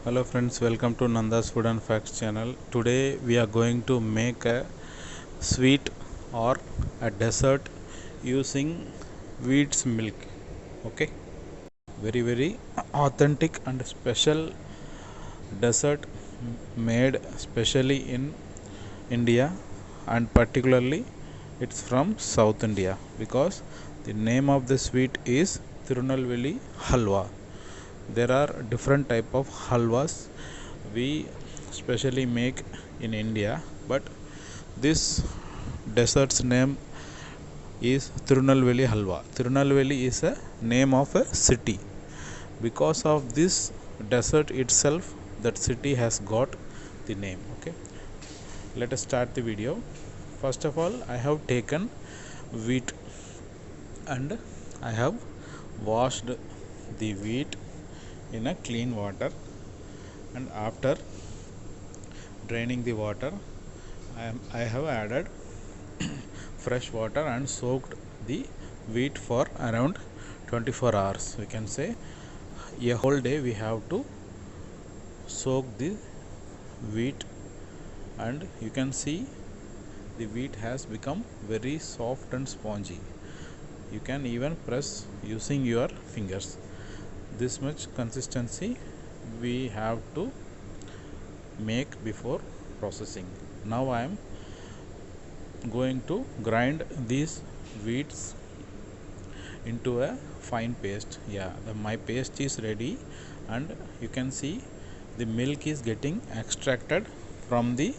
Hello friends, welcome to Nanda's Food and Facts channel. Today we are going to make a sweet or a dessert using wheat's milk. Okay, very authentic and special dessert made specially in India, and particularly it's from South India because the name of the sweet is Tirunelveli Halwa. There are different type of halwas we specially make in India, but this dessert's name is Tirunelveli Halwa. Tirunelveli is a name of a city. Because of this dessert itself, that city has got the name. Okay, let us start the video. First of all, I have taken wheat and I have washed the wheat in a clean water, and after draining the water, I have added fresh water and soaked the wheat for around 24 hours. We can say a whole day we have to soak the wheat, and you can see the wheat has become very soft and spongy. You can even press using your fingers. This much consistency we have to make before processing. Now I am going to grind these wheats into a fine paste. My paste is ready, and you can see the milk is getting extracted from the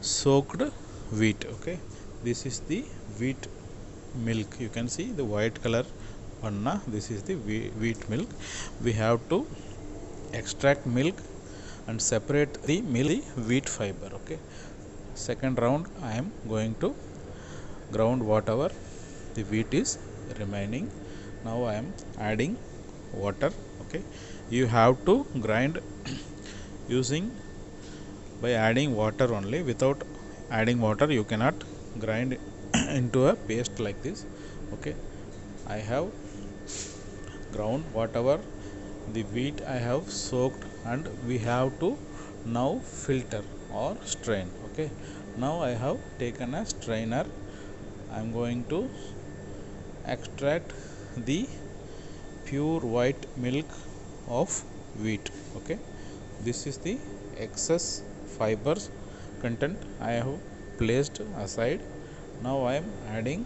soaked wheat. Okay, this is the wheat milk. You can see the white color panna. This is the wheat milk. We have to extract milk and separate the wheat fiber. Okay, second round I am going to ground whatever the wheat is remaining. Now I am adding water. Okay, you have to grind using by adding water only. Without adding water you cannot grind into a paste like this. Okay, I have ground whatever the wheat I have soaked, and we have to now filter or strain. Okay, now I have taken a strainer. I am going to extract the pure white milk of wheat. Okay, this is the excess fibers content I have placed aside. Now I am adding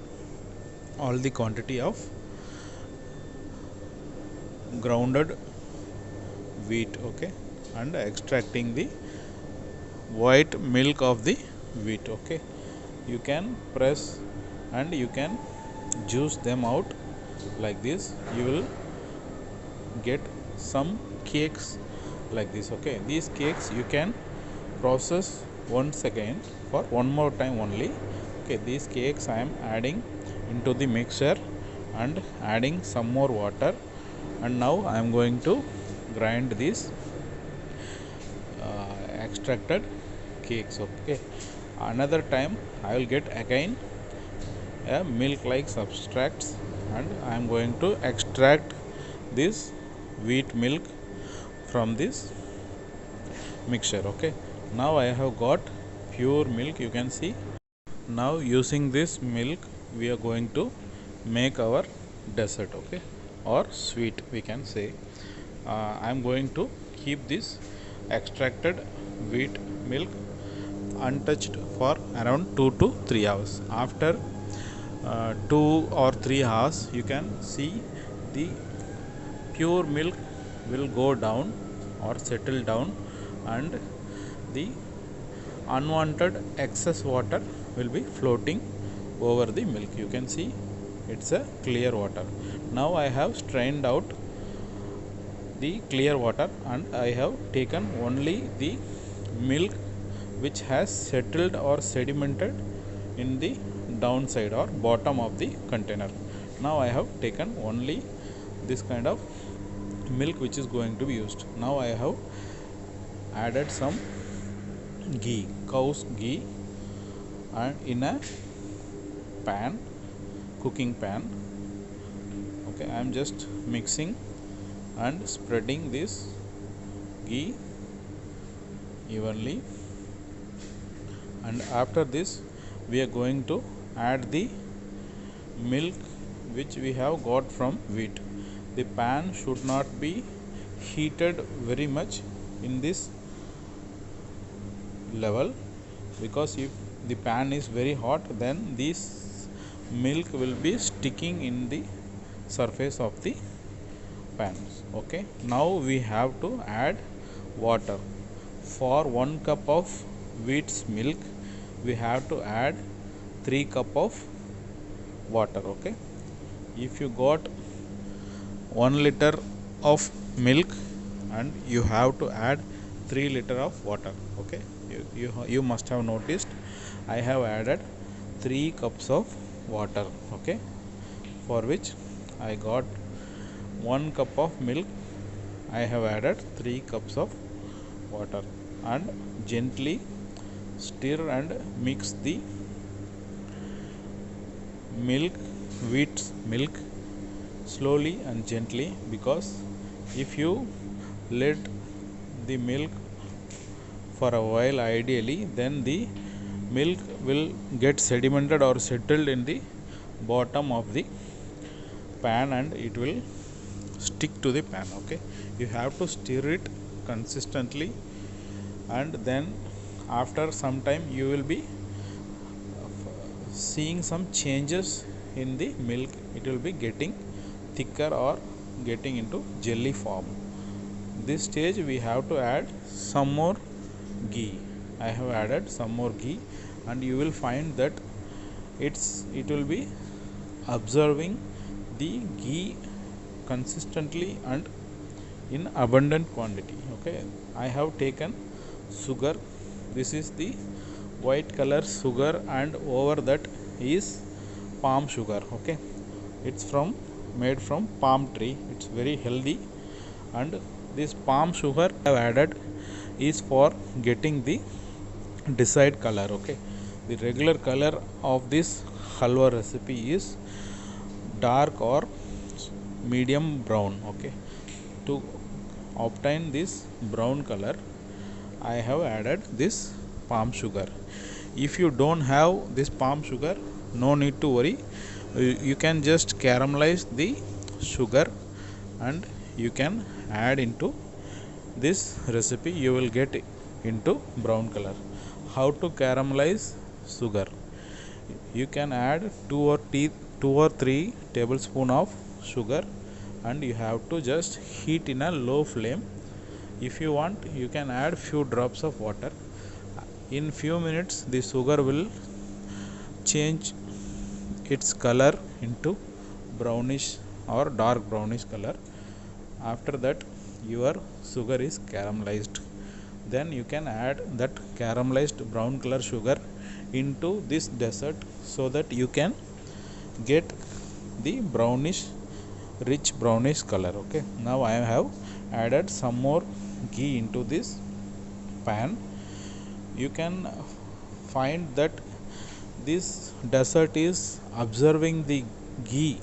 all the quantity of grounded wheat. Okay, and extracting the white milk of the wheat. Okay, you can press and you can juice them out like this. You will get some cakes like this. Okay, these cakes you can process once again for one more time only. Okay, these cakes I am adding into the mixture and adding some more water, and now I am going to grind these extracted cakes. Okay, another time I will get again a milk like substrates, and I am going to extract this wheat milk from this mixture. Okay, now I have got pure milk. You can see. Now using this milk we are going to make our dessert. Okay, or sweet we can say. I am going to keep this extracted wheat milk untouched for around 2 to 3 hours. After 2 or 3 hours you can see the pure milk will go down or settle down, and the unwanted excess water will be floating over the milk. You can see it's a clear water. Now I have strained out the clear water, and I have taken only the milk which has settled or sedimented in the downside or bottom of the container. Now I have taken only this kind of milk which is going to be used. Now I have added some ghee, cow's ghee, and in a pan, cooking pan. Okay, I am just mixing and spreading this ghee evenly, and after this we are going to add the milk which we have got from wheat. The pan should not be heated very much in this level, because if the pan is very hot, then this milk will be sticking in the surface of the pan. Okay, now we have to add water. For 1 cup of wheat's milk we have to add 3 cup of water. Okay, if you got 1 liter of milk and you have to add 3 liter of water. Okay, you must have noticed I have added 3 cups of water. Okay, for which I got 1 cup of milk, I have added 3 cups of water, and gently stir and mix the milk, wheat milk, slowly and gently, because if you let the milk for a while, ideally, then the milk will get sedimented or settled in the bottom of the pan and it will stick to the pan. Okay, you have to stir it consistently, and then after some time you will be seeing some changes in the milk. It will be getting thicker or getting into jelly form. This stage we have to add some more ghee. I have added some more ghee, and you will find that it will be absorbing the ghee consistently and in abundant quantity. Okay, I have taken sugar. This is the white color sugar, and over that is palm sugar. Okay, it's made from palm tree. It's very healthy, and this palm sugar I have added is for getting the desired color. Okay, the regular color of this halwa recipe is dark or medium brown. Okay, to obtain this brown color I have added this palm sugar. If you don't have this palm sugar, no need to worry, you can just caramelize the sugar and you can add into this recipe. You will get into brown color. How to caramelize sugar? You can add 2 or 3 tablespoon of sugar, and you have to just heat in a low flame. If you want, you can add few drops of water. In few minutes the sugar will change its color into brownish or dark brownish color. After that your sugar is caramelized. Then you can add that caramelized brown color sugar into this dessert, so that you can get the brownish, rich brownish color. Okay, now I have added some more ghee into this pan. You can find that this dessert is absorbing the ghee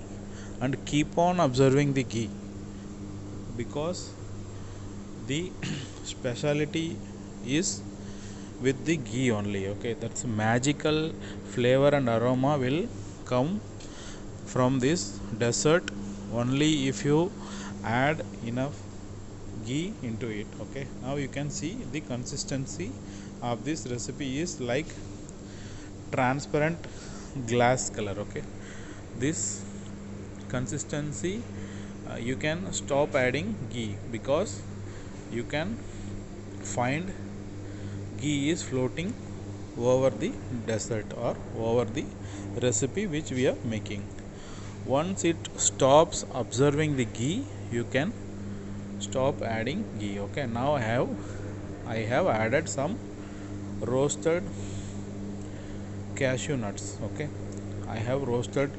and keep on absorbing the ghee, because the speciality is with the ghee only. Okay, that's magical flavor and aroma will come from this dessert only if you add enough ghee into it. Okay, now you can see the consistency of this recipe is like transparent glass color. Okay, this consistency you can stop adding ghee, because you can find ghee is floating over the dessert or over the recipe which we are making. Once it stops absorbing the ghee, you can stop adding ghee. Okay, now I have added some roasted cashew nuts. Okay, I have roasted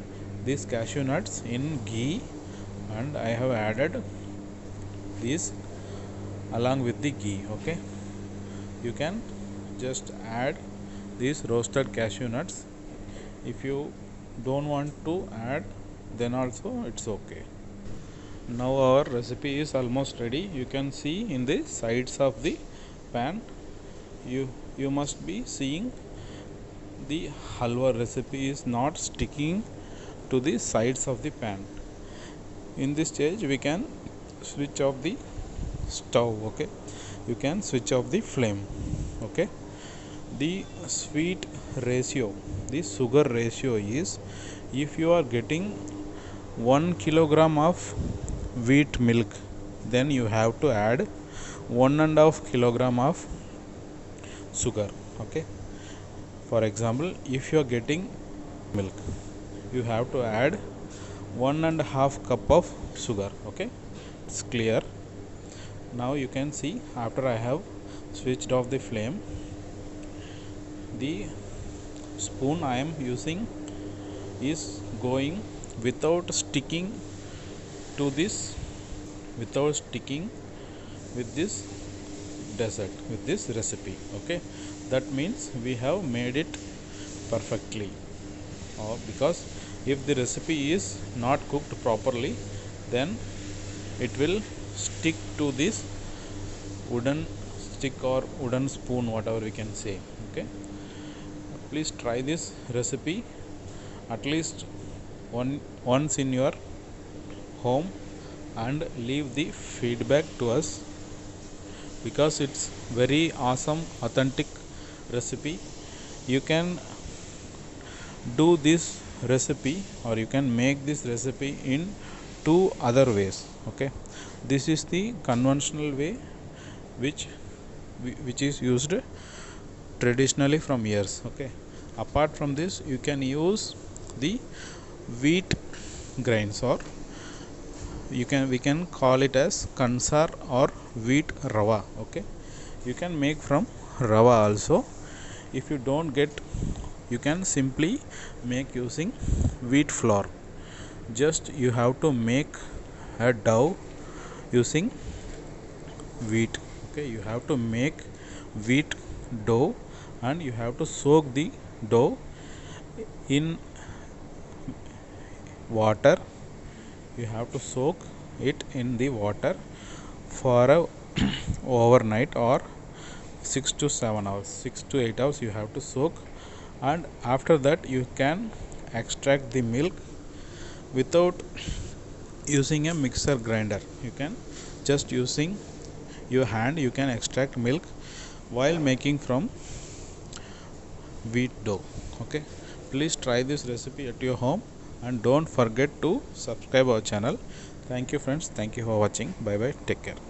these cashew nuts in ghee, and I have added these along with the ghee. Okay, you can just add these roasted cashew nuts. If you don't want to add, then also it's okay. Now our recipe is almost ready. You can see in the sides of the pan you must be seeing the halwa recipe is not sticking to the sides of the pan. In this stage we can switch off the stove. Okay, you can switch off the flame. Okay, the sweet ratio, the sugar ratio is, if you are getting 1 kilogram of wheat milk, then you have to add 1.5 kilogram of sugar. Okay, for example, if you are getting milk, you have to add 1.5 cup of sugar. Okay, it's clear. Now you can see, after I have switched off the flame, the spoon I am using is going without sticking to this, without sticking with this dessert, with this recipe. Okay, that means we have made it perfectly. Because if the recipe is not cooked properly, then it will stick to this wooden stick or wooden spoon, whatever we can say. Okay, please try this recipe at least once in your home and leave the feedback to us, because it's very awesome, authentic recipe. You can do this recipe, or you can make this recipe in two other ways. Okay, this is the conventional way which is used traditionally from years. Okay, apart from this, you can use the wheat grains, or we can call it as kansar or wheat rava. Okay, you can make from rava also. If you don't get, you can simply make using wheat flour. Just you have to make a dough using wheat. Okay, you have to make wheat dough, and you have to soak the dough in water. You have to soak it in the water for a overnight, or 6 to 7 hours, 6 to 8 hours you have to soak. And after that, you can extract the milk without using a mixer grinder. You can just using your hand, you can extract milk while making from wheat dough. Okay, please try this recipe at your home, and don't forget to subscribe our channel. Thank you friends, thank you for watching. Bye bye, take care.